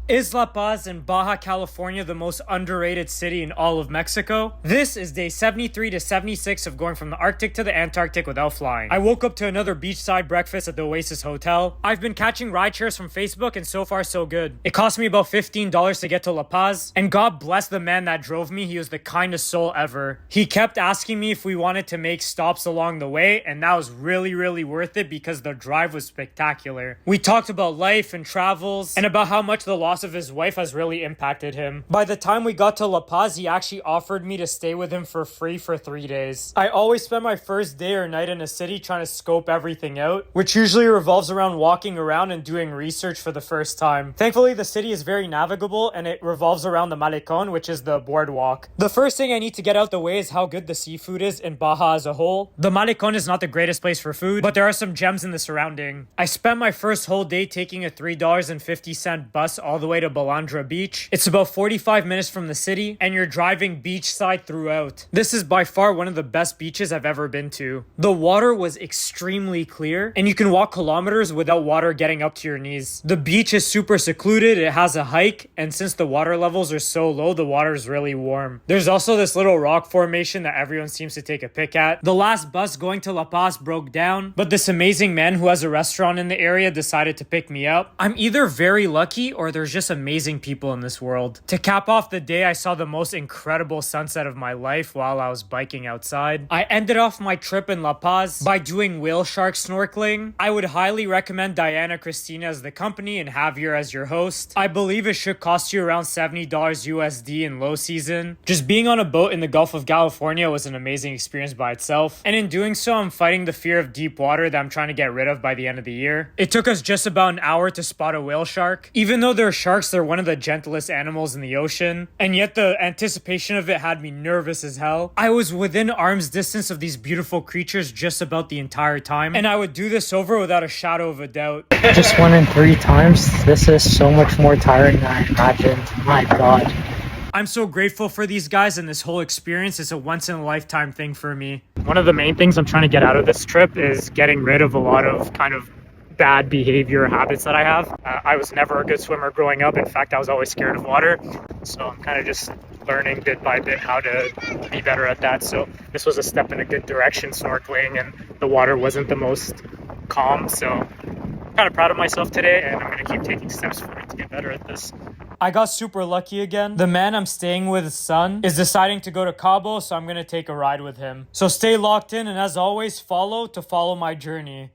Is La Paz in Baja California the most underrated city in all of Mexico? This is day 73 to 76 of going from the Arctic to the Antarctic without flying. I woke up to another beachside breakfast at the Oasis Hotel. I've been catching rideshares from Facebook and so far so good. It cost me about $15 to get to La Paz, and God bless the man that drove me. He was the kindest soul ever. He kept asking me if we wanted to make stops along the way, and that was really worth it because the drive was spectacular. We talked about life and travels and about how much the loss of his wife has really impacted him. By the time we got to La Paz, he actually offered me to stay with him for free for 3 days. I always spend my first day or night in a city trying to scope everything out, which usually revolves around walking around and doing research for the first time. Thankfully, the city is very navigable and it revolves around the Malecon, which is the boardwalk. The first thing I need to get out the way is how good the seafood is in Baja as a whole. The Malecon is not the greatest place for food, but there are some gems in the surrounding. I spent my first whole day taking a $3.50 bus all the way to Balandra Beach. It's about 45 minutes from the city, and you're driving beachside throughout. This is by far one of the best beaches I've ever been to. The water was extremely clear, and you can walk kilometers without water getting up to your knees. The beach is super secluded, it has a hike, and since the water levels are so low, the water is really warm. There's also this little rock formation that everyone seems to take a pic at. The last bus going to La Paz broke down, but this amazing man who has a restaurant in the area decided to pick me up. I'm either very lucky or there's just amazing people in this world. To cap off the day, I saw the most incredible sunset of my life while I was biking outside. I ended off my trip in La Paz by doing whale shark snorkeling. I would highly recommend Diana Christina as the company and Javier as your host. I believe it should cost you around $70 USD in low season. Just being on a boat in the Gulf of California was an amazing experience by itself, and in doing so, I'm fighting the fear of deep water that I'm trying to get rid of by the end of the year. It took us just about an hour to spot a whale shark. Even though they're sharks, they're one of the gentlest animals in the ocean, and yet the anticipation of it had me nervous as hell. I was within arm's distance of these beautiful creatures just about the entire time, and I would do this over without a shadow of a doubt. Just went in 3 times. This is so much more tiring than I imagined. My God. I'm so grateful for these guys, and this whole experience is a once-in-a-lifetime thing for me. One of the main things I'm trying to get out of this trip is getting rid of a lot of kind of bad behavior habits that I have. I was never a good swimmer growing up. In fact, I was always scared of water. So I'm kind of just learning bit by bit how to be better at that. So this was a step in a good direction, snorkeling, and the water wasn't the most calm. So I'm kind of proud of myself today, and I'm going to keep taking steps forward to get better at this. I got super lucky again. The man I'm staying with's son is deciding to go to Cabo, so I'm going to take a ride with him. So stay locked in, and as always, follow to follow my journey.